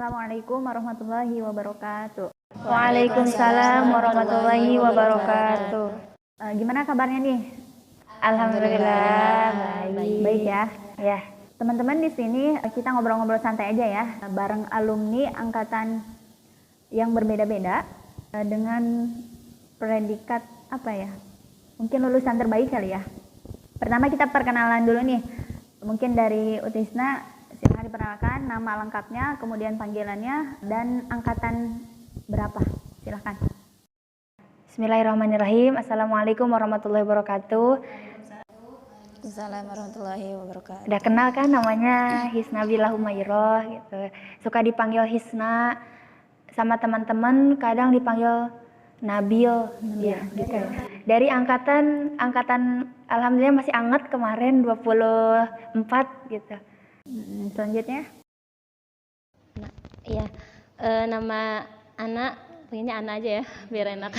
Assalamualaikum warahmatullahi wabarakatuh. Waalaikumsalam warahmatullahi wabarakatuh. Gimana kabarnya nih? Alhamdulillah baik. Baik ya. Ya, Teman-teman di sini kita ngobrol-ngobrol santai aja ya, bareng alumni angkatan yang berbeda-beda dengan predikat apa ya? Mungkin lulusan terbaik kali ya. Pertama kita perkenalan dulu nih. Mungkin dari Utisna, silahkan diperkenalkan nama lengkapnya, kemudian panggilannya, dan angkatan berapa? Silahkan. Bismillahirrahmanirrahim. Assalamualaikum warahmatullahi wabarakatuh. Assalamualaikum warahmatullahi wabarakatuh. Udah kenal kan namanya Hisna Bila Humayroh gitu. Suka dipanggil Hisna, sama teman-teman kadang dipanggil Nabil. Ya, gitu. Dari angkatan alhamdulillah masih anget kemarin 24 gitu. Selanjutnya. Iya, nama Ana, pengennya Ana aja ya, biar enak.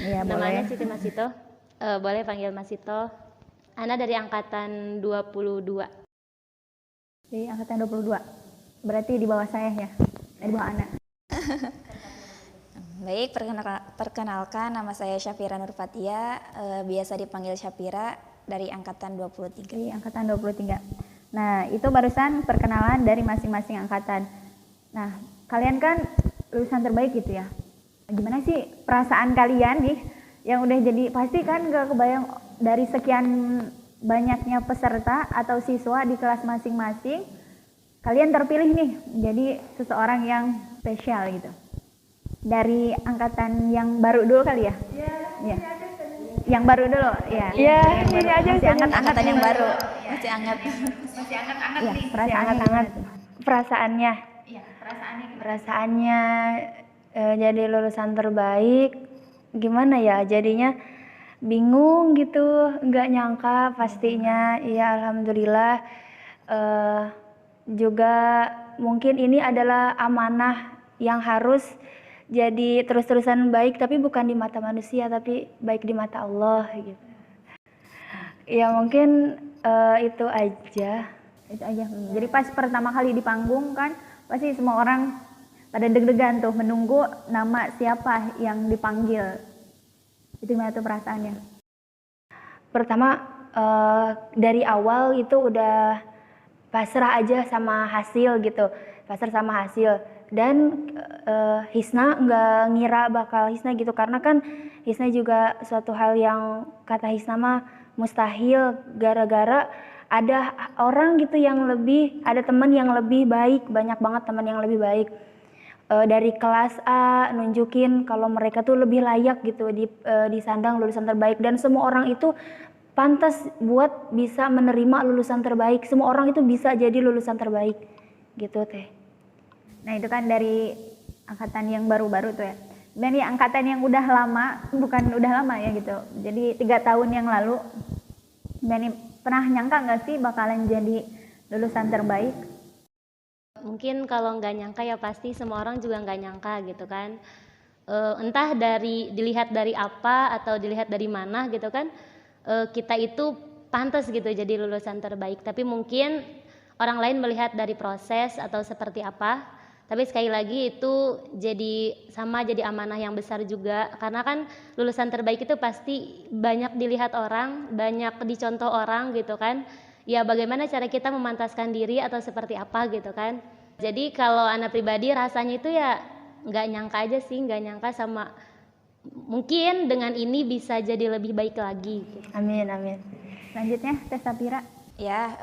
Iya, Namanya boleh. Siti Masito, boleh panggil Masito. Ana dari angkatan 22. Di angkatan 22. Berarti di bawah saya ya. Di bawah Ana. Baik, perkenalkan nama saya Syafira Nurfatia, biasa dipanggil Syafira dari angkatan 23. Di angkatan 23. Nah, itu barusan perkenalan dari masing-masing angkatan. Nah, kalian kan lulusan terbaik gitu ya. Gimana sih perasaan kalian nih yang udah jadi, pasti kan gak kebayang dari sekian banyaknya peserta atau siswa di kelas masing-masing, kalian terpilih nih jadi seseorang yang spesial gitu. Dari angkatan yang baru dulu kali ya? Iya. Yang baru dulu, ya. Iya, Yang ini baru. aja Masih anget-anget Angkatan yang nih. baru, masih hangat. Iya, perasaan Hangat-hangat perasaannya. Iya, perasaannya gimana? Perasaannya jadi lulusan terbaik gimana ya, jadinya bingung gitu, nggak nyangka pastinya. Iya, alhamdulillah. Juga mungkin ini adalah amanah yang harus jadi terus-terusan baik, tapi bukan di mata manusia tapi baik di mata Allah gitu. Ya mungkin itu aja. Itu aja. Jadi pas pertama kali di panggung kan pasti semua orang pada deg-degan tuh menunggu nama siapa yang dipanggil. Itu gimana tuh perasaannya? Pertama dari awal itu udah pasrah aja sama hasil gitu, pasrah sama hasil. Dan Hisna nggak ngira bakal Hisna gitu, karena kan Hisna juga suatu hal yang kata Hisna mah mustahil, gara-gara ada orang gitu yang lebih, ada teman yang lebih baik, banyak banget teman yang lebih baik. Dari kelas A nunjukin kalau mereka tuh lebih layak gitu disandang lulusan terbaik, dan semua orang itu pantas buat bisa menerima lulusan terbaik. Semua orang itu bisa jadi lulusan terbaik gitu teh. Nah, itu kan dari angkatan yang baru-baru tuh ya. Dan di angkatan yang udah lama, bukan udah lama ya gitu. Jadi 3 tahun yang lalu, Bani pernah nyangka nggak sih bakalan jadi lulusan terbaik? Mungkin kalau nggak nyangka ya pasti semua orang juga nggak nyangka gitu kan. Entah dilihat dari apa atau dilihat dari mana gitu kan, kita itu pantas gitu jadi lulusan terbaik. Tapi mungkin orang lain melihat dari proses atau seperti apa. Tapi sekali lagi itu jadi amanah yang besar juga, karena kan lulusan terbaik itu pasti banyak dilihat orang, banyak dicontoh orang gitu kan. Ya bagaimana cara kita memantaskan diri atau seperti apa gitu kan. Jadi kalau anak pribadi rasanya itu ya nggak nyangka aja sih, nggak nyangka sama mungkin dengan ini bisa jadi lebih baik lagi gitu. Amin, amin. Selanjutnya, Teh Sapira. Ya,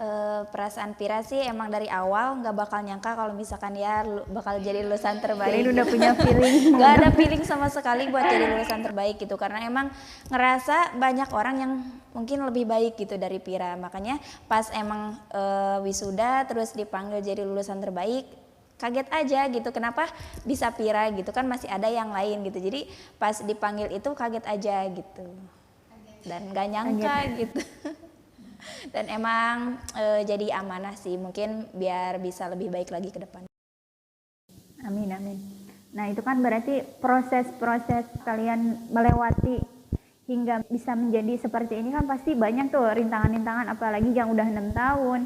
perasaan Pira sih emang dari awal nggak bakal nyangka kalau misalkan ya bakal jadi lulusan terbaik. Jadi udah punya feeling. Gak ada feeling sama sekali buat jadi lulusan terbaik gitu, karena emang ngerasa banyak orang yang mungkin lebih baik gitu dari Pira. Makanya pas emang wisuda terus dipanggil jadi lulusan terbaik, kaget aja gitu, kenapa bisa Pira gitu kan, masih ada yang lain gitu. Jadi pas dipanggil itu kaget aja gitu, dan gak nyangka gitu. Dan emang jadi amanah sih, mungkin biar bisa lebih baik lagi ke depan. Amin, amin. Nah, itu kan berarti proses-proses kalian melewati hingga bisa menjadi seperti ini kan pasti banyak tuh rintangan-rintangan, apalagi yang udah 6 tahun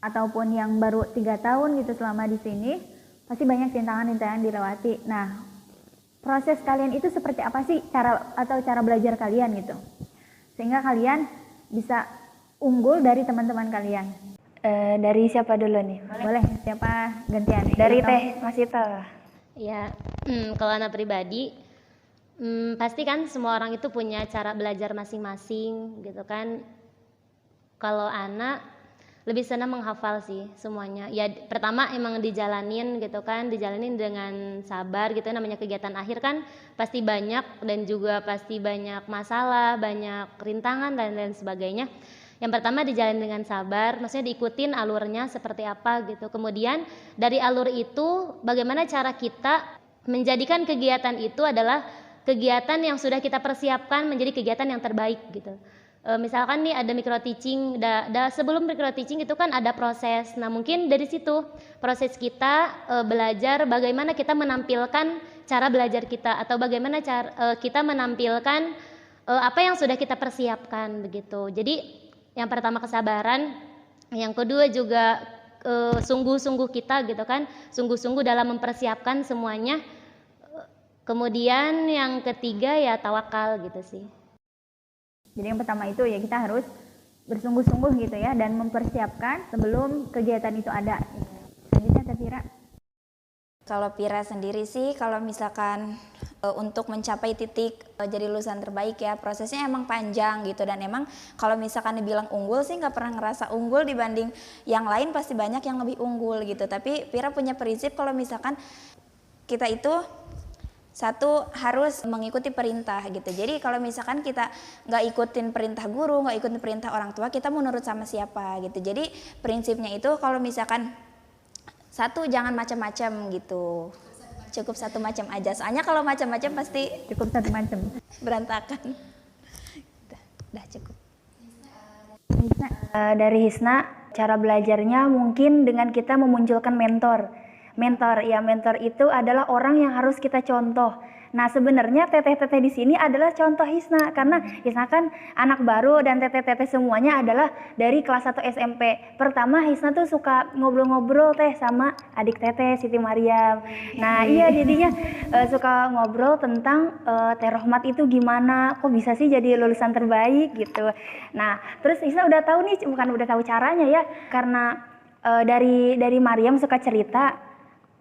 ataupun yang baru 3 tahun gitu selama di sini. pasti banyak rintangan-rintangan dilewati. Nah, proses kalian itu seperti apa sih cara belajar kalian gitu, sehingga kalian bisa unggul dari teman-teman kalian? Dari siapa dulu nih? Boleh, siapa gantian? Dari Ito. Teh Masita. Ya, kalau anak pribadi, pasti kan semua orang itu punya cara belajar masing-masing gitu kan. Kalau anak lebih senang menghafal sih semuanya. Ya pertama emang dijalanin gitu kan, dijalanin dengan sabar gitu. Namanya kegiatan akhir kan pasti banyak dan juga pasti banyak masalah, banyak rintangan dan lain sebagainya. Yang pertama dijalani dengan sabar, maksudnya diikutin alurnya seperti apa gitu. Kemudian dari alur itu bagaimana cara kita menjadikan kegiatan itu adalah kegiatan yang sudah kita persiapkan menjadi kegiatan yang terbaik gitu. Misalkan nih ada micro teaching, sebelum micro teaching itu kan ada proses. Nah mungkin dari situ proses kita belajar bagaimana kita menampilkan cara belajar kita, atau bagaimana cara kita menampilkan apa yang sudah kita persiapkan begitu. Jadi yang pertama kesabaran, yang kedua juga sungguh-sungguh kita gitu kan, sungguh-sungguh dalam mempersiapkan semuanya. Kemudian yang ketiga ya tawakal gitu sih. Jadi yang pertama itu ya kita harus bersungguh-sungguh gitu ya, dan mempersiapkan sebelum kegiatan itu ada. Selanjutnya Teh Pira. Kalau Pira sendiri sih, kalau misalkan untuk mencapai titik jadi lulusan terbaik ya, prosesnya emang panjang gitu. Dan emang kalau misalkan dibilang unggul sih nggak pernah ngerasa unggul dibanding yang lain, pasti banyak yang lebih unggul gitu. Tapi Pira punya prinsip kalau misalkan kita itu satu harus mengikuti perintah gitu. Jadi kalau misalkan kita nggak ikutin perintah guru, nggak ikutin perintah orang tua, kita mau nurut sama siapa gitu. Jadi prinsipnya itu kalau misalkan satu, jangan macam-macam gitu, cukup satu macam aja. Soalnya kalau macam-macam pasti Cukup satu macam. berantakan. Udah cukup. Dari Hisna, cara belajarnya mungkin dengan kita memunculkan mentor. Mentor itu adalah orang yang harus kita contoh. Nah sebenarnya teteh-teteh di sini adalah contoh Hisna, karena Hisna kan anak baru dan teteh-teteh semuanya adalah dari kelas 1 SMP. Pertama Hisna tuh suka ngobrol-ngobrol teh sama adik teteh Siti Mariam. Nah iya jadinya suka ngobrol tentang Teh Rohmat itu gimana, kok bisa sih jadi lulusan terbaik gitu. Nah terus Hisna udah tahu nih, bukan udah tahu caranya ya, karena dari Mariam suka cerita.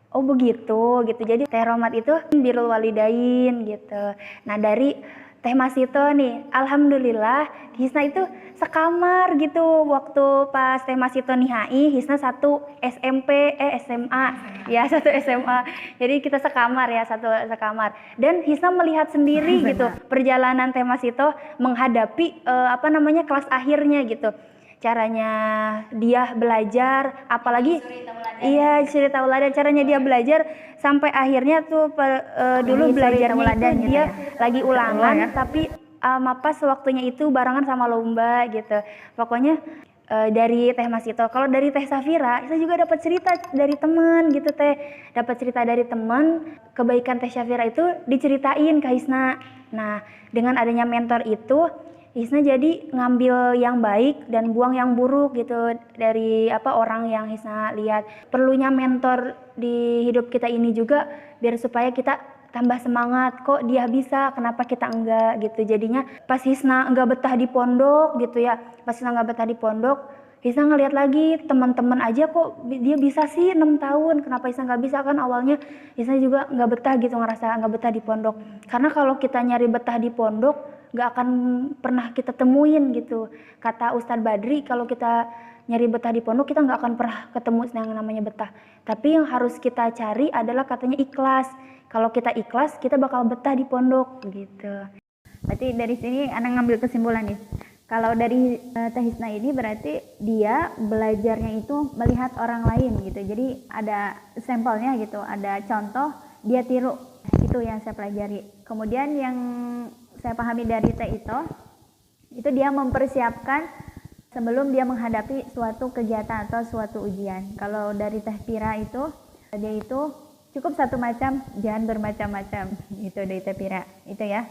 Oh begitu gitu. Jadi Teh Rohmat itu birrul walidain gitu. Nah dari Teh Masito nih, alhamdulillah Hisna itu sekamar gitu. Waktu pas Teh Masito nihai, Hisna satu SMA. Ya satu SMA. Jadi kita sekamar ya, satu sekamar. Dan Hisna melihat sendiri gitu perjalanan Teh Masito menghadapi kelas akhirnya gitu. Caranya dia belajar, apalagi iya cerita teladan, caranya dia belajar sampai akhirnya tuh dulu belajarnya itu dia lagi ulangan tapi pas waktunya itu barengan sama lomba gitu. Pokoknya dari Teh Masito. Kalau dari Teh Safira, saya juga dapat cerita dari teman gitu Teh. Dapat cerita dari teman, kebaikan Teh Safira itu diceritain ke Hisna. Nah, dengan adanya mentor itu Hisna jadi ngambil yang baik dan buang yang buruk gitu dari orang yang Hisna lihat. Perlunya mentor di hidup kita ini juga biar supaya kita tambah semangat. Kok dia bisa, kenapa kita enggak gitu. Jadinya pas Hisna enggak betah di pondok gitu ya. Pas Hisna enggak betah di pondok, Hisna ngelihat lagi teman-teman aja kok dia bisa sih 6 tahun. Kenapa Hisna enggak bisa, kan awalnya Hisna juga enggak betah gitu, ngerasa enggak betah di pondok. Karena kalau kita nyari betah di pondok gak akan pernah kita temuin gitu. Kata Ustadz Badri, kalau kita nyari betah di pondok kita gak akan pernah ketemu yang namanya betah. Tapi yang harus kita cari adalah katanya ikhlas. Kalau kita ikhlas kita bakal betah di pondok gitu. Berarti dari sini Ana ngambil kesimpulan nih. Kalau dari Teh Hisna ini berarti dia belajarnya itu melihat orang lain gitu. Jadi ada sampelnya gitu, ada contoh, dia tiru. Itu yang saya pelajari. Kemudian yang saya pahami dari Teh itu dia mempersiapkan sebelum dia menghadapi suatu kegiatan atau suatu ujian. Kalau dari Teh Pira itu, dia itu cukup satu macam, jangan bermacam-macam. Itu dari Teh Pira, itu ya.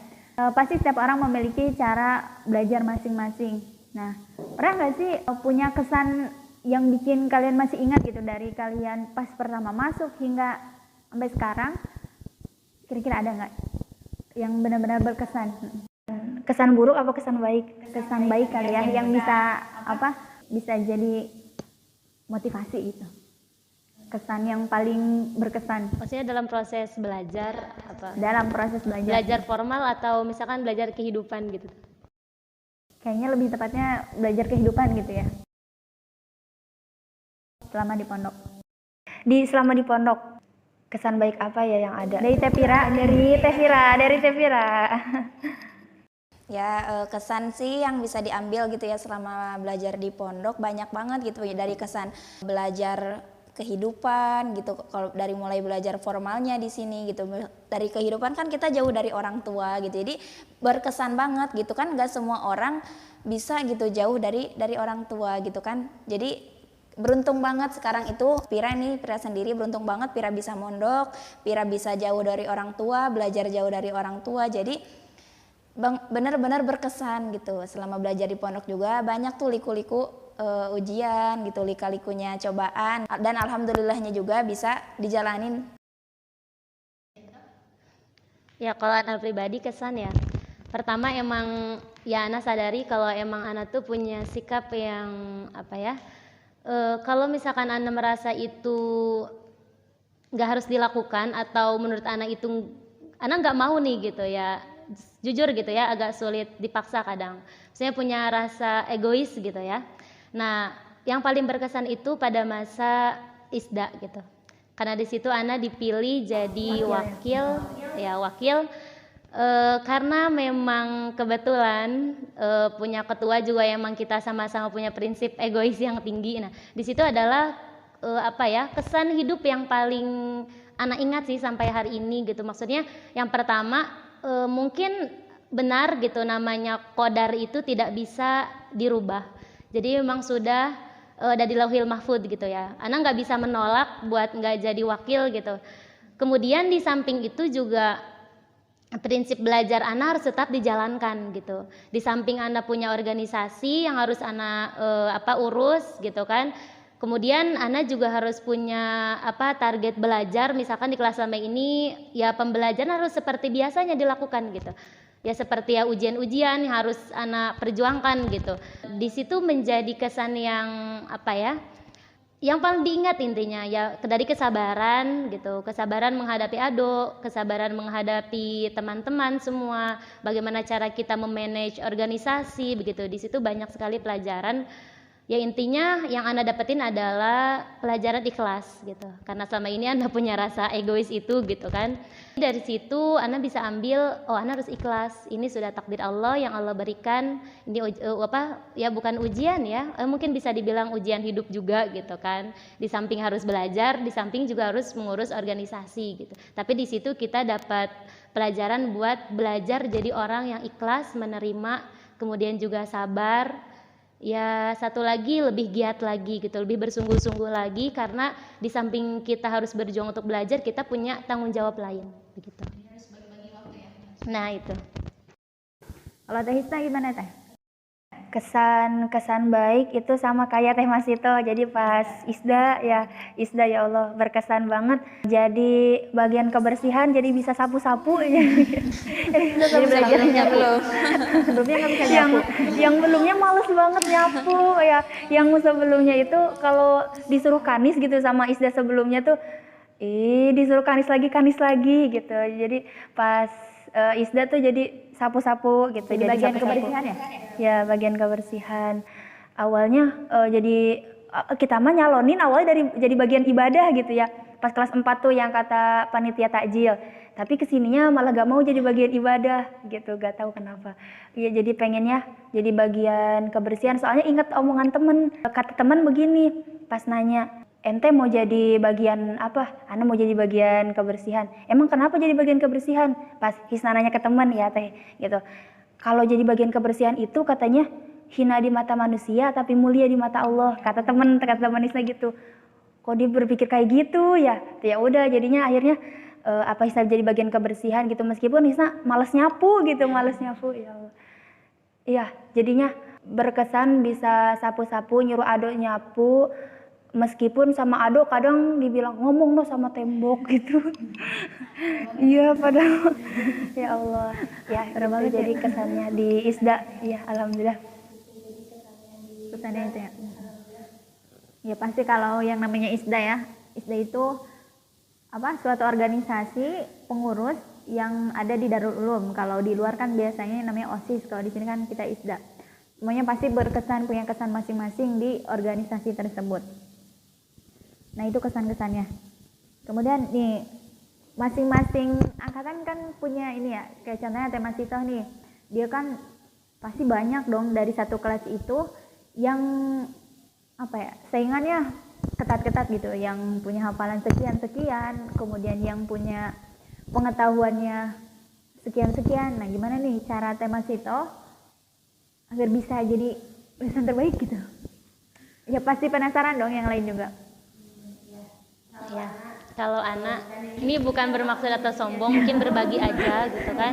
Pasti setiap orang memiliki cara belajar masing-masing. Nah, pernah nggak sih punya kesan yang bikin kalian masih ingat gitu dari kalian pas pertama masuk hingga sampai sekarang, kira-kira ada nggak yang benar-benar berkesan? Kesan buruk apa kesan baik? Kesan baik kali ya, yang bisa bisa jadi motivasi gitu. Kesan yang paling berkesan. Maksudnya dalam proses belajar apa? Dalam proses belajar. Belajar formal atau misalkan belajar kehidupan gitu? Kayaknya lebih tepatnya belajar kehidupan gitu ya. Selama di pondok. Selama di pondok, kesan baik apa ya yang ada? Dari Tevira. Ya, kesan sih yang bisa diambil gitu ya selama belajar di pondok banyak banget gitu ya, dari kesan belajar kehidupan gitu. Kalau dari mulai belajar formalnya di sini gitu, dari kehidupan kan kita jauh dari orang tua gitu, jadi berkesan banget gitu kan. Gak semua orang bisa gitu jauh dari orang tua gitu kan. Jadi beruntung banget sekarang itu Pira sendiri beruntung banget. Pira bisa mondok, Pira bisa jauh dari orang tua, belajar jauh dari orang tua. Jadi benar-benar berkesan gitu. Selama belajar di pondok juga banyak tuh liku-liku ujian gitu, lika-likunya cobaan, dan alhamdulillahnya juga bisa dijalanin. Ya kalau Ana pribadi kesan ya, pertama emang ya Ana sadari kalau emang Ana tuh punya sikap yang kalau misalkan Ana merasa itu nggak harus dilakukan atau menurut Ana itu Ana nggak mau nih gitu ya, jujur gitu ya, agak sulit dipaksa kadang. Saya punya rasa egois gitu ya. Nah, yang paling berkesan itu pada masa ISDA gitu. Karena di situ Ana dipilih jadi wakil. Karena memang kebetulan punya ketua juga yang emang kita sama-sama punya prinsip egois yang tinggi. Nah, di situ adalah kesan hidup yang paling Ana ingat sih sampai hari ini gitu. Maksudnya yang pertama mungkin benar gitu, namanya qadar itu tidak bisa dirubah. Jadi memang sudah di lauhil mahfud gitu ya. Ana nggak bisa menolak buat nggak jadi wakil gitu. Kemudian di samping itu juga prinsip belajar Ana harus tetap dijalankan gitu. Di samping Ana punya organisasi yang harus Ana urus gitu kan. Kemudian Ana juga harus punya target belajar, misalkan di kelas lama ini ya pembelajaran harus seperti biasanya dilakukan gitu. Ya seperti ya ujian-ujian yang harus Ana perjuangkan gitu. Di situ menjadi kesan yang yang paling diingat intinya ya dari kesabaran gitu, kesabaran menghadapi aduk, kesabaran menghadapi teman-teman semua, bagaimana cara kita memanage organisasi begitu. Di situ banyak sekali pelajaran. Ya intinya yang Ana dapetin adalah pelajaran ikhlas gitu. Karena selama ini Ana punya rasa egois itu gitu kan. Dari situ Ana bisa ambil, Ana harus ikhlas. Ini sudah takdir Allah yang Allah berikan. Ini ya bukan ujian ya. Mungkin bisa dibilang ujian hidup juga gitu kan. Di samping harus belajar, di samping juga harus mengurus organisasi gitu. Tapi di situ kita dapat pelajaran buat belajar jadi orang yang ikhlas, menerima, kemudian juga sabar. Ya satu lagi lebih giat lagi gitu, lebih bersungguh-sungguh lagi, karena di samping kita harus berjuang untuk belajar, kita punya tanggung jawab lain begitu. Harus bagi-bagi waktu ya. Nah itu. Kalau Teh Hisna gimana Teh? Kesan baik itu sama kayak Teh Masito. Jadi pas ISDA ya Allah berkesan banget. Jadi bagian kebersihan jadi bisa sapu-sapu ya. Jadi belajarnya belum. Sebelumnya nggak bisa nyapu. Yang belumnya males banget nyapu ya. Yang sebelumnya itu kalau disuruh kanis gitu sama ISDA sebelumnya tuh disuruh kanis lagi gitu. Jadi pas ISDA tuh jadi sapu-sapu gitu. Jadi bagian kebersihan ya? Ya bagian kebersihan. Awalnya jadi kita mah nyalonin awalnya jadi bagian ibadah gitu ya. Pas kelas 4 tuh yang kata panitia takjil. Tapi kesininya malah gak mau jadi bagian ibadah gitu, gak tahu kenapa. Ya jadi pengennya jadi bagian kebersihan. Soalnya ingat omongan temen, kata temen begini pas nanya, ente mau jadi bagian apa? Ana mau jadi bagian kebersihan. Emang kenapa jadi bagian kebersihan? Pas Hisna nanya ke teman ya Teh gitu. Kalau jadi bagian kebersihan itu katanya hina di mata manusia tapi mulia di mata Allah. Kata teman Hisna gitu. Kok dia berpikir kayak gitu ya? Ya udah jadinya akhirnya Hisna jadi bagian kebersihan gitu, meskipun Hisna males nyapu ya Allah. Iya, jadinya berkesan bisa sapu-sapu, nyuruh Ado nyapu, meskipun sama Ado kadang dibilang ngomong dong sama tembok gitu. Iya padahal ya Allah ya Serem itu banget jadi ya. kesannya di ISDA ya alhamdulillah. Pesannya itu ya. Ya pasti kalau yang namanya ISDA ya, ISDA itu suatu organisasi pengurus yang ada di Darul Ulum. Kalau di luar kan biasanya namanya OSIS, kalau di sini kan kita ISDA. Semuanya pasti berkesan, punya kesan masing-masing di organisasi tersebut. Nah itu kesan-kesannya. Kemudian nih, masing-masing angkatan kan punya ini ya, kayak contohnya Teh Masitoh nih, dia kan pasti banyak dong dari satu kelas itu yang saingannya ketat-ketat gitu, yang punya hafalan sekian-sekian, kemudian yang punya pengetahuannya sekian-sekian. Nah gimana nih cara Teh Masitoh agar bisa jadi lulusan terbaik gitu? Ya pasti penasaran dong yang lain juga. Ya, kalau anak ini bukan bermaksud atau sombong, mungkin berbagi aja gitu kan.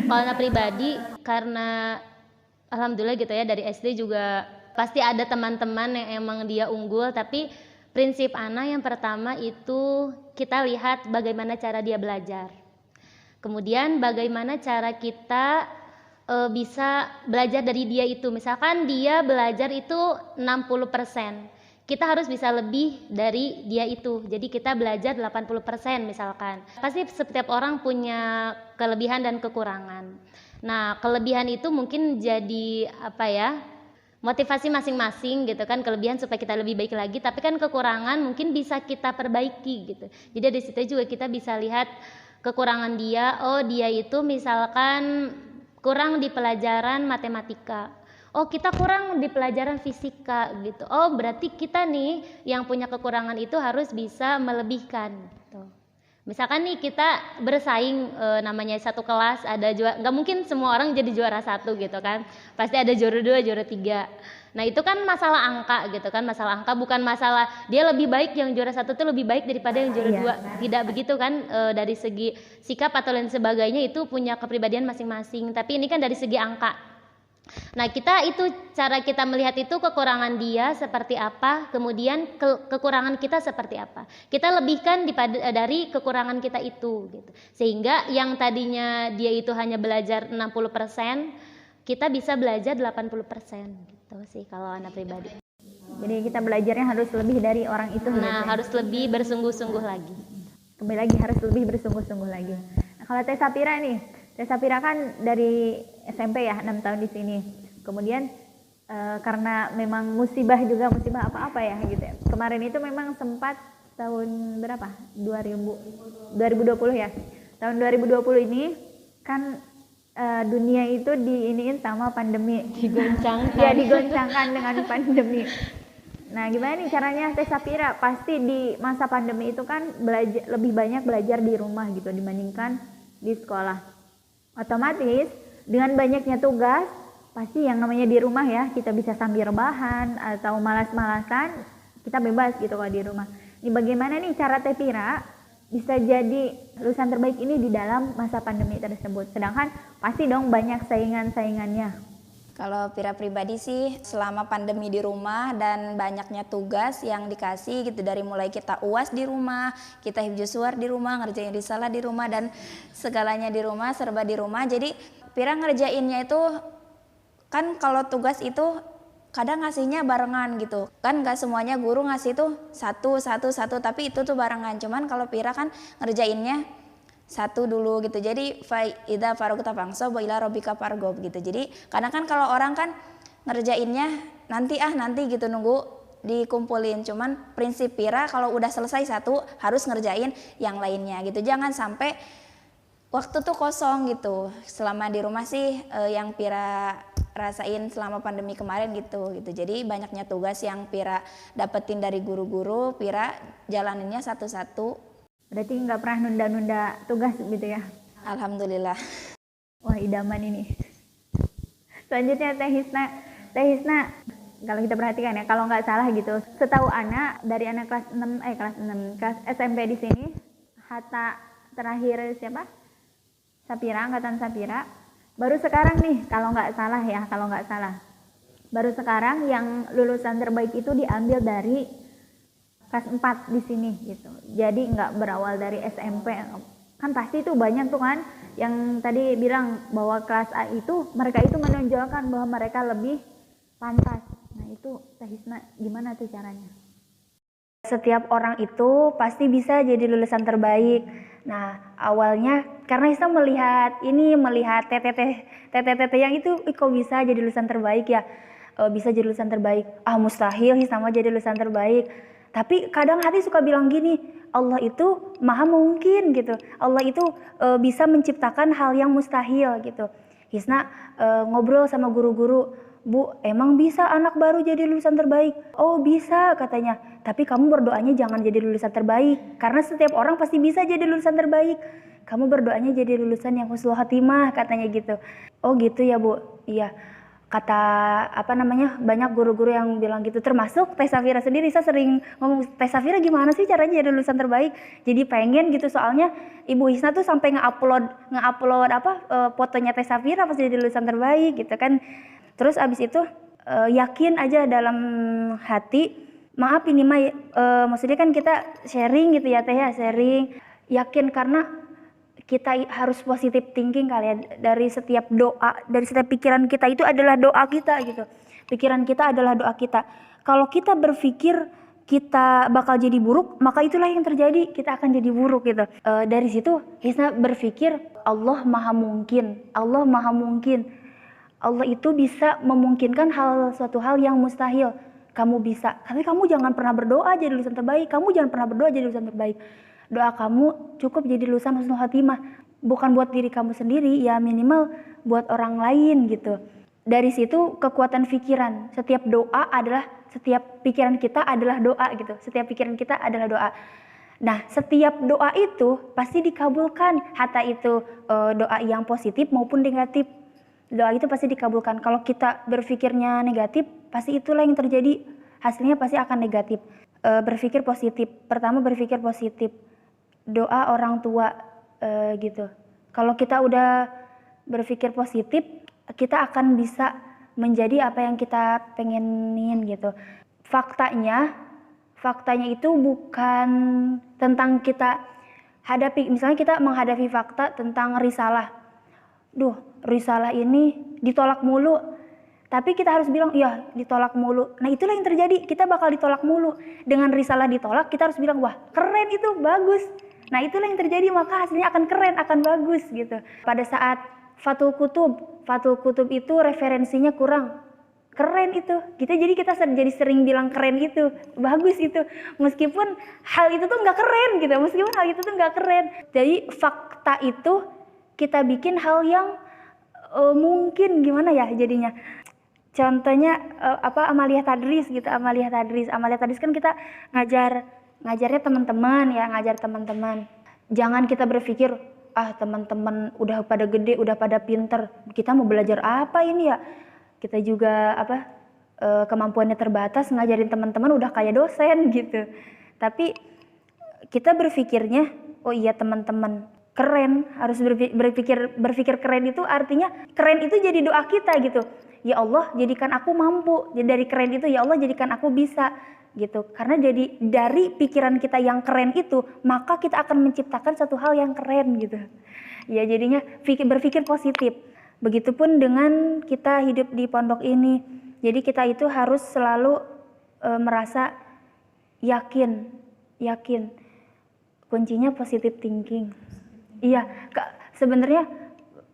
Kalau anak pribadi, karena alhamdulillah gitu ya, dari SD juga pasti ada teman-teman yang emang dia unggul, tapi prinsip anak yang pertama itu kita lihat bagaimana cara dia belajar. Kemudian bagaimana cara kita bisa belajar dari dia itu. Misalkan dia belajar itu 60%. Kita harus bisa lebih dari dia itu. Jadi kita belajar 80% misalkan. Pasti setiap orang punya kelebihan dan kekurangan. Nah, kelebihan itu mungkin jadi motivasi masing-masing gitu kan, kelebihan supaya kita lebih baik lagi, tapi kan kekurangan mungkin bisa kita perbaiki gitu. Jadi dari situ juga kita bisa lihat kekurangan dia. Oh, dia itu misalkan kurang di pelajaran matematika. Oh, kita kurang di pelajaran fisika gitu. Oh, berarti kita nih yang punya kekurangan itu harus bisa melebihkan gitu. Misalkan nih kita bersaing namanya satu kelas, ada juara, nggak mungkin semua orang jadi juara satu gitu kan. Pasti ada juara 2, juara 3. Nah, itu kan masalah angka gitu kan, masalah angka, bukan masalah dia lebih baik, yang juara 1 itu lebih baik daripada yang juara 2. Tidak begitu kan, dari segi sikap atau lain sebagainya itu punya kepribadian masing-masing. Tapi ini kan dari segi angka. Nah, kita itu cara kita melihat itu kekurangan dia seperti apa, kemudian kekurangan kita seperti apa. Kita lebihkan dari kekurangan kita itu gitu. Sehingga yang tadinya dia itu hanya belajar 60%, kita bisa belajar 80% gitu sih kalau anak pribadi. Jadi kita belajarnya harus lebih dari orang itu. Nah, harus lebih bersungguh-sungguh lagi. Kembali lagi harus lebih bersungguh-sungguh lagi. Nah, kalau Teh Sapira nih, Teh Sapira kan dari SMP ya, 6 tahun di sini. Kemudian karena memang musibah apa-apa ya gitu ya. Kemarin itu memang sempat tahun berapa? 2020 ya. Tahun 2020 ini kan dunia itu diiniin sama pandemi. Digoncangkan. Ya, digoncangkan dengan pandemi. Nah, gimana nih caranya Teh Sapira? Pasti di masa pandemi itu kan lebih banyak belajar di rumah gitu dibandingkan di sekolah. Otomatis dengan banyaknya tugas, pasti yang namanya di rumah ya, kita bisa sambil rebahan atau malas-malasan, kita bebas gitu kalau di rumah. Ini bagaimana nih cara Teh Pira bisa jadi lulusan terbaik ini di dalam masa pandemi tersebut? Sedangkan pasti dong banyak saingan-saingannya. Kalau Pira pribadi sih selama pandemi di rumah dan banyaknya tugas yang dikasih gitu, dari mulai kita UAS di rumah, kita hifdzus suwar di rumah, ngerjain risalah di rumah, dan segalanya di rumah, serba di rumah. Jadi Pira ngerjainnya itu kan, kalau tugas itu kadang ngasihnya barengan gitu kan, gak semuanya guru ngasih tuh satu, tapi itu tuh barengan. Cuman kalau Pira kan ngerjainnya satu dulu gitu. Jadi idza faragta fansab wa ila rabbika farghab gitu. Jadi karena kan kalau orang kan ngerjainnya nanti gitu, nunggu dikumpulin. Cuman prinsip Pira kalau udah selesai satu harus ngerjain yang lainnya gitu. Jangan sampai waktu tuh kosong gitu. Selama di rumah sih yang Pira rasain selama pandemi kemarin gitu. Jadi banyaknya tugas yang Pira dapetin dari guru-guru, Pira jalaninnya satu-satu. Berarti nggak pernah nunda-nunda tugas gitu ya? Alhamdulillah. Wah, idaman ini. Selanjutnya Teh Hisna, kalau kita perhatikan ya, kalau nggak salah gitu, setahu anak dari anak kelas SMP di sini, hatta terakhir siapa? Sapira, angkatan Sapira. Baru sekarang nih, kalau nggak salah. baru sekarang yang lulusan terbaik itu diambil dari kelas 4 di sini gitu. Jadi nggak berawal dari SMP. Kan pasti itu banyak tuh kan yang tadi bilang bahwa kelas A itu mereka itu menonjolkan bahwa mereka lebih pantas. Nah itu Teh Hisna gimana tuh caranya? Setiap orang itu pasti bisa jadi lulusan terbaik. Nah awalnya karena Hisna melihat teteh yang itu kok bisa jadi lulusan terbaik ya, bisa jadi lulusan terbaik. Mustahil Hisna mau jadi lulusan terbaik. Tapi kadang hati suka bilang gini, Allah itu maha mungkin gitu. Allah itu bisa menciptakan hal yang mustahil gitu. Hisna ngobrol sama guru-guru, Bu, emang bisa anak baru jadi lulusan terbaik? Oh bisa katanya, tapi kamu berdoanya jangan jadi lulusan terbaik. Karena setiap orang pasti bisa jadi lulusan terbaik. Kamu berdoanya jadi lulusan yang husnul khotimah katanya gitu. Oh gitu ya Bu, iya. Kata banyak guru-guru yang bilang gitu, termasuk Teh Safira sendiri. Saya sering ngomong, Teh Safira gimana sih caranya jadi lulusan terbaik? Jadi pengen gitu, soalnya Ibu Hisna tuh sampai nge-upload fotonya Teh Safira pas jadi lulusan terbaik gitu kan. Terus abis itu yakin aja dalam hati, maaf ini mah maksudnya kan kita sharing gitu ya Teh ya, sharing, yakin karena kita harus positive thinking kali ya. Dari setiap doa, dari setiap pikiran kita itu adalah doa kita gitu. Pikiran kita adalah doa kita. Kalau kita berpikir kita bakal jadi buruk, maka itulah yang terjadi, kita akan jadi buruk gitu. Dari situ Hisna berpikir Allah maha mungkin. Allah maha mungkin. Allah itu bisa memungkinkan suatu hal yang mustahil. Kamu bisa, tapi kamu jangan pernah berdoa jadi lulusan terbaik. Kamu jangan pernah berdoa jadi lulusan terbaik. Doa kamu cukup jadi lulusan husnul khotimah. Bukan buat diri kamu sendiri, ya minimal buat orang lain gitu. Dari situ kekuatan pikiran. Setiap pikiran kita adalah doa gitu. Setiap pikiran kita adalah doa. Nah, setiap doa itu pasti dikabulkan. Hatta itu doa yang positif maupun negatif. Doa itu pasti dikabulkan. Kalau kita berpikirnya negatif, pasti itulah yang terjadi. Hasilnya pasti akan negatif. Berpikir positif. Pertama berpikir positif. Doa orang tua gitu. Kalau kita udah berpikir positif, kita akan bisa menjadi apa yang kita pengenin gitu. Faktanya itu bukan tentang kita hadapi. Misalnya kita menghadapi fakta tentang risalah. Risalah ini ditolak mulu. Tapi kita harus bilang, iya ditolak mulu. Nah itulah yang terjadi, kita bakal ditolak mulu. Dengan risalah ditolak, kita harus bilang, wah keren itu, bagus. Nah itulah yang terjadi, maka hasilnya akan keren, akan bagus gitu. Pada saat Fathul Qutub itu referensinya kurang. Keren itu, jadi kita jadi sering bilang keren itu, bagus itu. Meskipun hal itu tuh nggak keren gitu, Jadi fakta itu kita bikin hal yang mungkin gimana ya jadinya. Contohnya Amaliyah Tadris gitu, Amaliyah Tadris kan kita ngajarnya teman-teman. Jangan kita berpikir teman-teman udah pada gede, udah pada pinter, kita mau belajar apa ini ya? Kita juga kemampuannya terbatas, ngajarin teman-teman udah kayak dosen gitu. Tapi kita berpikirnya, oh iya teman-teman keren, harus berpikir keren itu artinya keren itu jadi doa kita gitu. Ya Allah jadikan aku mampu, dari keren itu ya Allah jadikan aku bisa gitu. Karena dari pikiran kita yang keren itu, maka kita akan menciptakan satu hal yang keren gitu. Ya jadinya berpikir positif. Begitupun dengan kita hidup di pondok ini. Jadi kita itu harus selalu merasa yakin. Kuncinya positive thinking. Iya, sebenarnya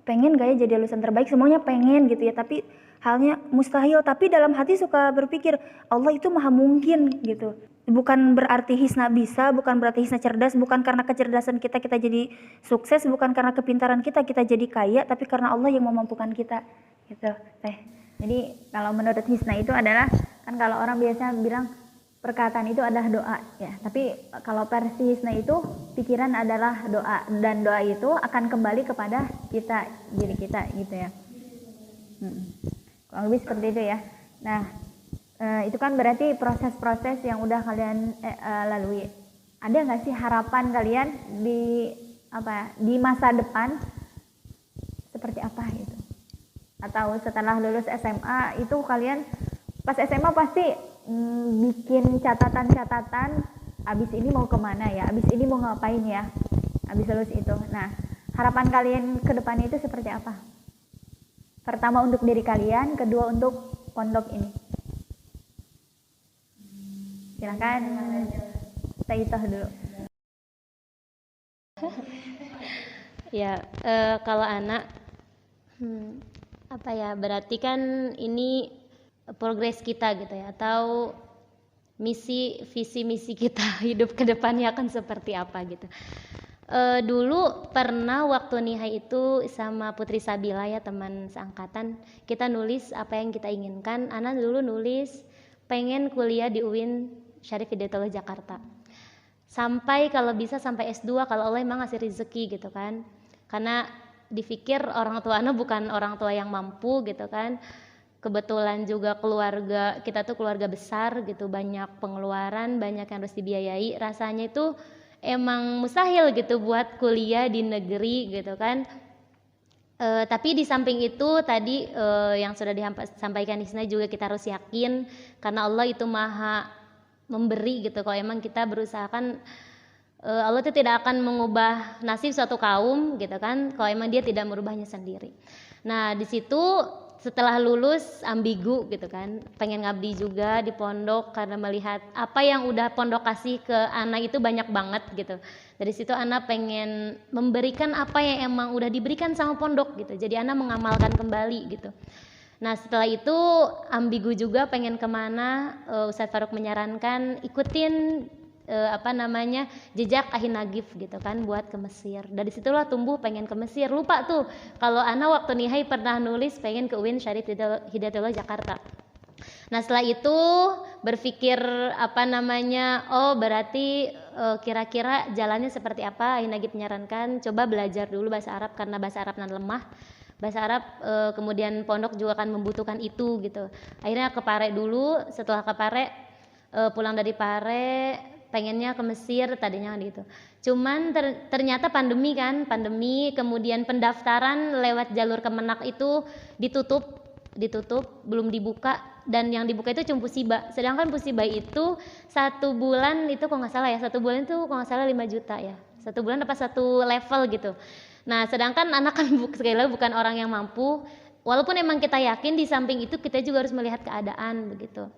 pengen gak ya jadi lulusan terbaik, semuanya pengen gitu ya, tapi halnya mustahil. Tapi dalam hati suka berpikir Allah itu maha mungkin gitu. Bukan berarti Hisna bisa, bukan berarti Hisna cerdas, bukan karena kecerdasan kita jadi sukses, bukan karena kepintaran kita jadi kaya, tapi karena Allah yang memampukan kita gitu Teh. Jadi kalau menurut Hisna itu adalah, kan kalau orang biasa bilang perkataan itu adalah doa ya, tapi kalau versi Hisna itu pikiran adalah doa, dan doa itu akan kembali kepada kita, diri kita gitu ya. Kurang lebih seperti itu ya. Nah itu kan berarti proses-proses yang udah kalian lalui. Ada nggak sih harapan kalian di masa depan seperti apa gitu? Atau setelah lulus SMA itu kalian pas SMA pasti bikin catatan-catatan, abis ini mau kemana ya, abis ini mau ngapain ya, abis lulus itu. Nah, harapan kalian ke depannya itu seperti apa? Pertama untuk diri kalian, kedua untuk pondok ini. Silakan, Taitoh dulu. Ya, kalau anak, apa ya? Berarti kan ini progres kita gitu ya, atau visi misi kita hidup ke depannya akan seperti apa gitu. Dulu pernah waktu nihai itu sama Putri Sabila ya, teman seangkatan, kita nulis apa yang kita inginkan. Ana dulu nulis pengen kuliah di UIN Syarif Hidayatullah Jakarta. Sampai kalau bisa sampai S2 kalau Allah emang ngasih rezeki gitu kan. Karena dipikir orang tua Ana bukan orang tua yang mampu gitu kan. Kebetulan juga keluarga kita tuh keluarga besar gitu, banyak pengeluaran, banyak yang harus dibiayai. Rasanya itu emang mustahil gitu buat kuliah di negeri gitu kan. Tapi di samping itu tadi yang sudah disampaikan Hisna juga kita harus yakin karena Allah itu maha memberi gitu. Kalau emang kita berusaha kan Allah itu tidak akan mengubah nasib suatu kaum gitu kan, kalau emang dia tidak merubahnya sendiri. Nah di situ setelah lulus ambigu gitu kan, pengen ngabdi juga di pondok karena melihat apa yang udah pondok kasih ke anak itu banyak banget gitu. Dari situ anak pengen memberikan apa yang emang udah diberikan sama pondok gitu, jadi anak mengamalkan kembali gitu. Nah setelah itu ambigu juga pengen kemana, Ustadz Faruk menyarankan ikutin jejak Ahi Nagif gitu kan buat ke Mesir. Dari situlah tumbuh pengen ke Mesir. Lupa tuh kalau Ana waktu nihai pernah nulis pengen ke UIN Syarif Hidayatullah Jakarta. Nah setelah itu berpikir berarti kira-kira jalannya seperti apa. Ahi Nagif menyarankan coba belajar dulu bahasa Arab karena bahasa Arab nan lemah. Bahasa Arab kemudian pondok juga akan membutuhkan itu gitu. Akhirnya ke Pare dulu. Setelah ke Pare pulang dari Pare pengennya ke Mesir tadinya gitu. Cuman ternyata pandemi kemudian pendaftaran lewat jalur Kemenak itu ditutup belum dibuka, dan yang dibuka itu cuma Pusiba. Sedangkan Pusiba itu 1 bulan itu kalau nggak salah ya, 1 bulan itu kalau nggak salah 5 juta ya. 1 bulan dapat 1 level gitu. Nah sedangkan anak kan sekali lagi bukan orang yang mampu. Walaupun emang kita yakin di samping itu kita juga harus melihat keadaan begitu.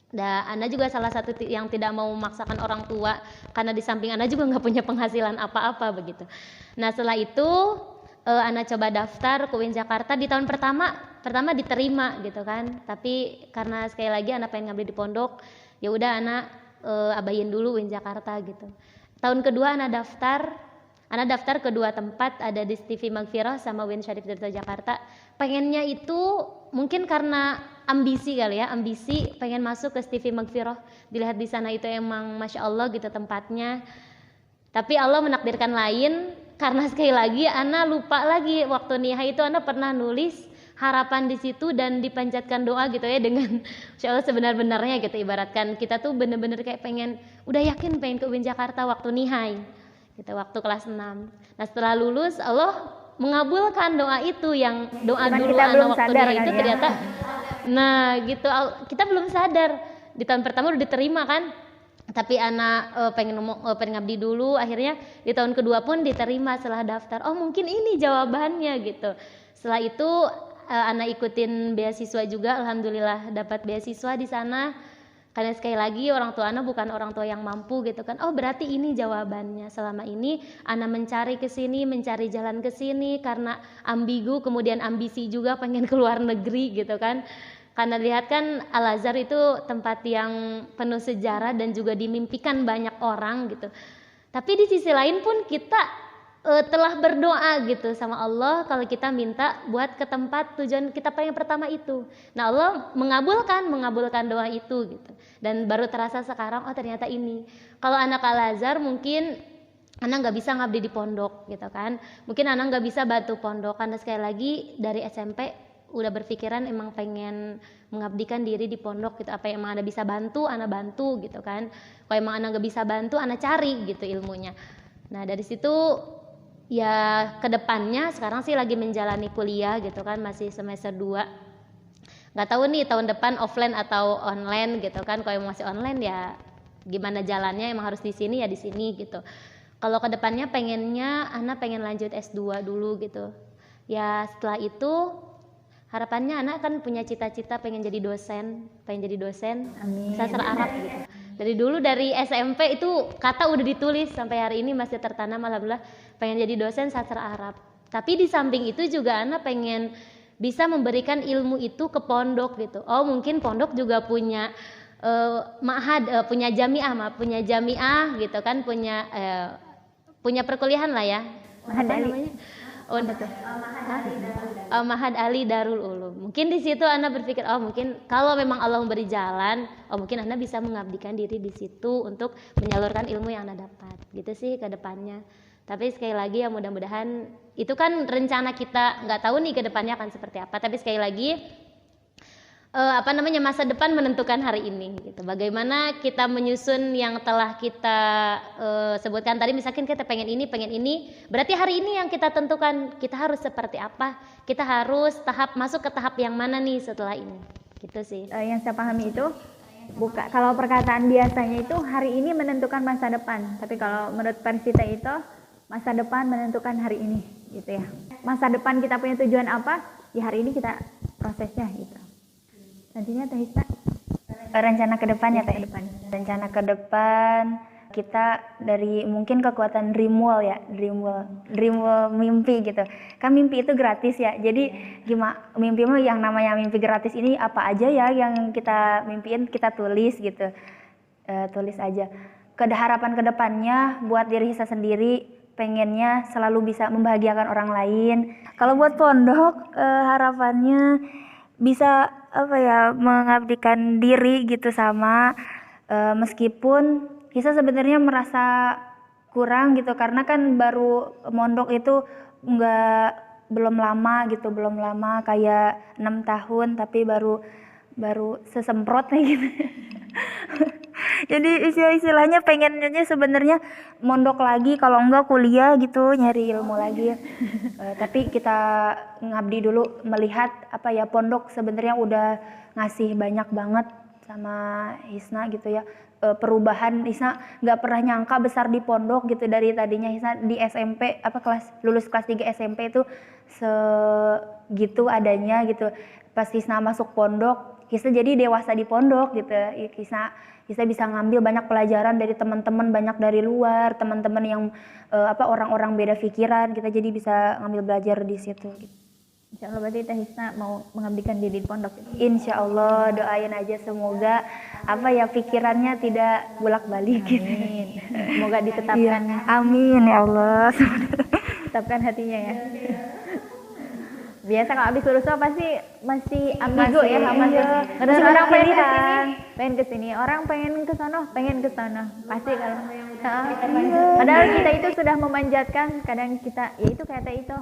Dan Anda juga salah satu yang tidak mau memaksakan orang tua karena di samping Anda juga nggak punya penghasilan apa-apa begitu. Nah setelah itu Anda coba daftar ke UIN Jakarta. Di tahun pertama diterima gitu kan. Tapi karena sekali lagi Anda pengen ngambil di pondok, ya udah Anda abahin dulu UIN Jakarta gitu. Tahun kedua Anda daftar ke 2 tempat, ada di TV Magfirah sama UIN Syarif Hidayatullah Jakarta. Pengennya itu mungkin karena ambisi kali ya, pengen masuk ke TV Magfirah, dilihat di sana itu emang masya Allah gitu tempatnya. Tapi Allah menakdirkan lain karena sekali lagi Ana lupa lagi waktu nihai itu Ana pernah nulis harapan di situ dan dipanjatkan doa gitu ya dengan masya Allah sebenar-benarnya gitu. Ibaratkan kita tuh bener-bener kayak pengen ke UIN Jakarta waktu nihai gitu, waktu kelas 6. Nah setelah lulus Allah mengabulkan doa itu, yang doa dulu Ana waktu nihai itu ya. Ternyata nah gitu kita belum sadar di tahun pertama udah diterima kan, tapi anak pengen ngabdi dulu. Akhirnya di tahun kedua pun diterima setelah daftar. Oh mungkin ini jawabannya gitu. Setelah itu anak ikutin beasiswa juga, alhamdulillah dapat beasiswa di sana. Karena sekali lagi orang tua anak bukan orang tua yang mampu gitu kan. Oh berarti ini jawabannya. Selama ini anak mencari jalan ke sini karena ambigu, kemudian ambisi juga pengen keluar negeri gitu kan. Karena lihat kan Al-Azhar itu tempat yang penuh sejarah dan juga dimimpikan banyak orang gitu. Tapi di sisi lain pun kita telah berdoa gitu sama Allah kalau kita minta buat ke tempat tujuan kita paling pertama itu. Nah Allah mengabulkan doa itu gitu. Dan baru terasa sekarang oh ternyata ini. Kalau anak Al-Azhar mungkin anak nggak bisa ngabdi di pondok gitu kan. Mungkin anak nggak bisa bantu pondok karena sekali lagi dari SMP udah berpikiran emang pengen mengabdikan diri di pondok gitu. Apa yang emang Anda bisa bantu, Anda bantu gitu kan. Kalau emang Anda nggak bisa bantu, Anda cari gitu ilmunya. Nah dari situ ya kedepannya sekarang sih lagi menjalani kuliah gitu kan, masih semester 2. nggak tahu nih tahun depan offline atau online gitu kan. Kalau yang masih online ya gimana jalannya, emang harus di sini ya di sini gitu. Kalau kedepannya pengennya Ana pengen lanjut S2 dulu gitu. Ya setelah itu harapannya Ana kan punya cita-cita pengen jadi dosen Amin. sastra Arab gitu. Dari dulu dari SMP itu kata udah ditulis sampai hari ini masih tertanam, alhamdulillah pengen jadi dosen sastra Arab. Tapi di samping itu juga Ana pengen bisa memberikan ilmu itu ke pondok gitu. Oh mungkin pondok juga punya ma'had, punya jamiah gitu kan, punya perkuliahan lah ya. Ma'had Ali. Namanya? Oh, Ma'had Ali Darul Ulum. Mungkin di situ Ana berpikir, oh mungkin kalau memang Allah memberi jalan, oh mungkin Ana bisa mengabdikan diri di situ untuk menyalurkan ilmu yang Ana dapat. Gitu sih ke depannya. Tapi sekali lagi ya mudah-mudahan itu kan rencana kita, nggak tahu nih ke depannya akan seperti apa. Tapi sekali lagi masa depan menentukan hari ini gitu. Bagaimana kita menyusun yang telah kita sebutkan tadi, misalkan kita pengen ini, berarti hari ini yang kita tentukan kita harus seperti apa, kita harus masuk ke tahap yang mana nih setelah ini, gitu sih. Yang saya pahami itu kalau perkataan biasanya itu hari ini menentukan masa depan, tapi kalau menurut Persita itu masa depan menentukan hari ini gitu ya. Masa depan kita punya tujuan apa, ya hari ini kita prosesnya gitu. Nantinya Teh Hisna Rencana ke depan ya Teh. Rencana ke depan kita dari mungkin kekuatan dream wall mimpi gitu. Kan mimpi itu gratis ya. Jadi gimana mimpi mah, yang namanya mimpi gratis ini apa aja ya yang kita mimpiin kita tulis gitu. Tulis aja. Harapan ke depannya buat diri saya sendiri, pengennya selalu bisa membahagiakan orang lain. Kalau buat pondok harapannya bisa mengabdikan diri gitu sama meskipun Hisa sebenarnya merasa kurang gitu karena kan baru mondok itu belum lama kayak 6 tahun tapi baru sesemprot nih gitu. Jadi istilahnya pengennya sebenarnya mondok lagi, kalau enggak kuliah gitu, nyari ilmu lagi. Tapi kita ngabdi dulu melihat pondok sebenarnya udah ngasih banyak banget sama Hisna gitu ya. Perubahan Hisna nggak pernah nyangka besar di pondok gitu. Dari tadinya Hisna di SMP lulus kelas 3 SMP itu segitu adanya gitu. Pas Hisna masuk pondok, Hisna jadi dewasa di pondok gitu. Hisna bisa ngambil banyak pelajaran dari teman-teman banyak dari luar, teman-teman yang orang-orang beda pikiran, kita jadi bisa ngambil belajar di situ gitu. Insya Allah berarti Teh Hisna mau mengabdikan diri di pondok gitu. Insya Allah, doain aja semoga pikirannya tidak bolak-balik gitu. Amin. Semoga ditetapkan. Ya, amin ya Allah. Tetapkan hatinya ya. Biasa kalau habis lulus pasti masih ambigu ya, masih orang pengen ke sini, orang pengen ke sono, pasti kalau padahal kita itu sudah memanjatkan, kadang kita ya itu kayak itu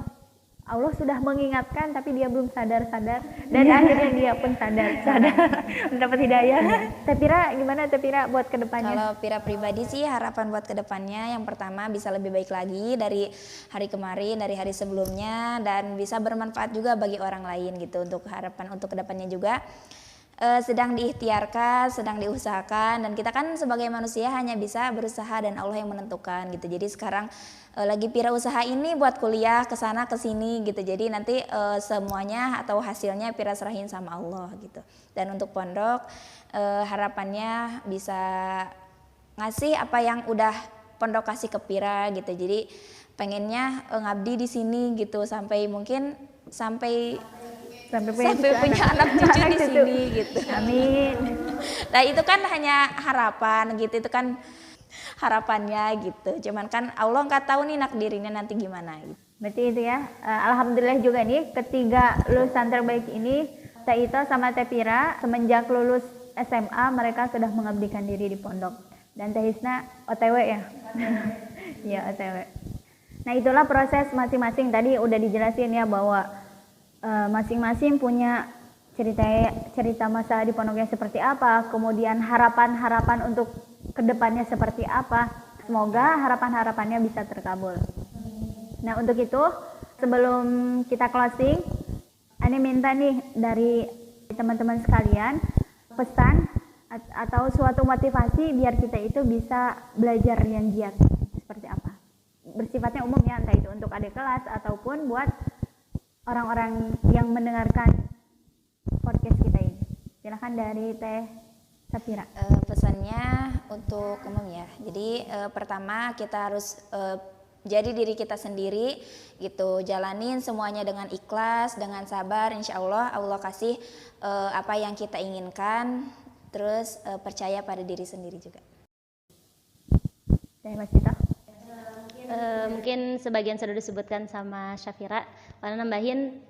Allah sudah mengingatkan tapi dia belum sadar dan akhirnya dia pun sadar mendapat hidayah. Teh Pira gimana Teh Pira buat kedepannya? Kalau Pira pribadi sih harapan buat kedepannya yang pertama bisa lebih baik lagi dari hari kemarin, dari hari sebelumnya, dan bisa bermanfaat juga bagi orang lain gitu. Untuk harapan untuk kedepannya juga sedang diikhtiarkan, sedang diusahakan, dan kita kan sebagai manusia hanya bisa berusaha dan Allah yang menentukan gitu. Jadi sekarang lagi Pira usaha ini buat kuliah kesana kesini gitu. Jadi nanti semuanya atau hasilnya Pira serahin sama Allah gitu. Dan untuk pondok harapannya bisa ngasih apa yang udah pondok kasih ke Pira gitu. Jadi pengennya ngabdi di sini gitu sampai punya anak cucu di sini gitu. Amin. Nah itu kan hanya harapan gitu, itu kan harapannya gitu. Cuman kan Allah nggak tahu nih nakdirnya nanti gimana gitu. Berarti itu ya, alhamdulillah juga nih ketiga lulusan terbaik ini, Teh Ito sama Teh Pira semenjak lulus SMA mereka sudah mengabdikan diri di pondok. Dan Teh Hisna OTW ya? Iya OTW. Nah itulah proses masing-masing, tadi udah dijelasin ya bahwa masing-masing punya cerita masa di pondoknya seperti apa, kemudian harapan-harapan untuk kedepannya seperti apa. Semoga harapan-harapannya bisa terkabul. Nah untuk itu sebelum kita closing, Ani minta nih dari teman-teman sekalian, pesan atau suatu motivasi biar kita itu bisa belajar yang giat seperti apa? Bersifatnya umum ya, entah itu untuk adik kelas ataupun buat orang-orang yang mendengarkan podcast kita ini. Silakan dari Teh Safira. Pesannya untuk umum ya. Jadi pertama kita harus jadi diri kita sendiri gitu, jalanin semuanya dengan ikhlas, dengan sabar. Insya Allah Allah kasih apa yang kita inginkan. Terus percaya pada diri sendiri juga. Teh Masita. Mungkin sebagian sudah disebutkan sama Syafira, karena nambahin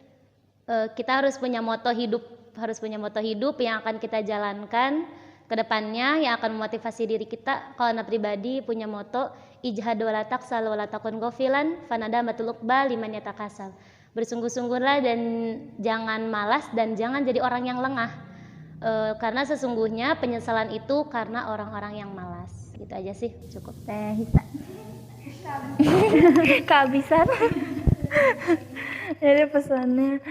kita harus punya moto hidup yang akan kita jalankan ke depannya, yang akan memotivasi diri kita. Kalau anak pribadi punya moto ijhad wala taksal wala takun ghafilan fanada matulukba liman yatakasal. Bersungguh-sungguhlah dan jangan malas dan jangan jadi orang yang lengah. Karena sesungguhnya penyesalan itu karena orang-orang yang malas. Gitu aja sih, cukup. Teh Hisa. Kehabisan. Jadi pesannya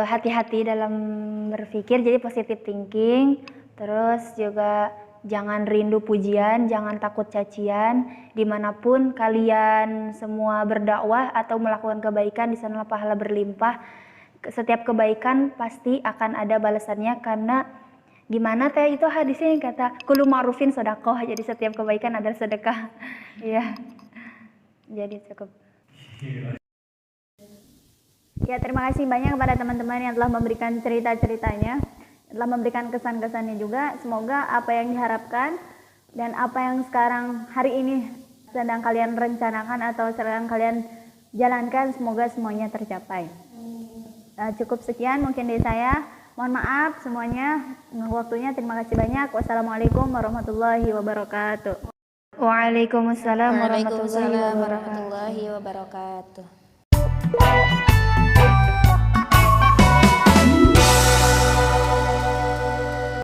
hati-hati dalam berpikir, jadi positive thinking. Terus juga jangan rindu pujian, jangan takut cacian. Dimanapun kalian semua berdakwah atau melakukan kebaikan, di sanalah pahala berlimpah. Setiap kebaikan pasti akan ada balasannya, karena gimana teh itu hadisnya yang kata kullu ma'rufin sedekah, jadi setiap kebaikan adalah sedekah. Iya. Jadi cukup. Ya, terima kasih banyak kepada teman-teman yang telah memberikan cerita-ceritanya, telah memberikan kesan-kesannya juga. Semoga apa yang diharapkan dan apa yang sekarang hari ini sedang kalian rencanakan atau sedang kalian jalankan, semoga semuanya tercapai. Cukup sekian mungkin dari saya. Mohon maaf semuanya waktunya. Terima kasih banyak. Wassalamualaikum warahmatullahi wabarakatuh. Waalaikumsalam warahmatullahi Waalaikumsalam wabarakatuh. warahmatullahi wabarakatuh.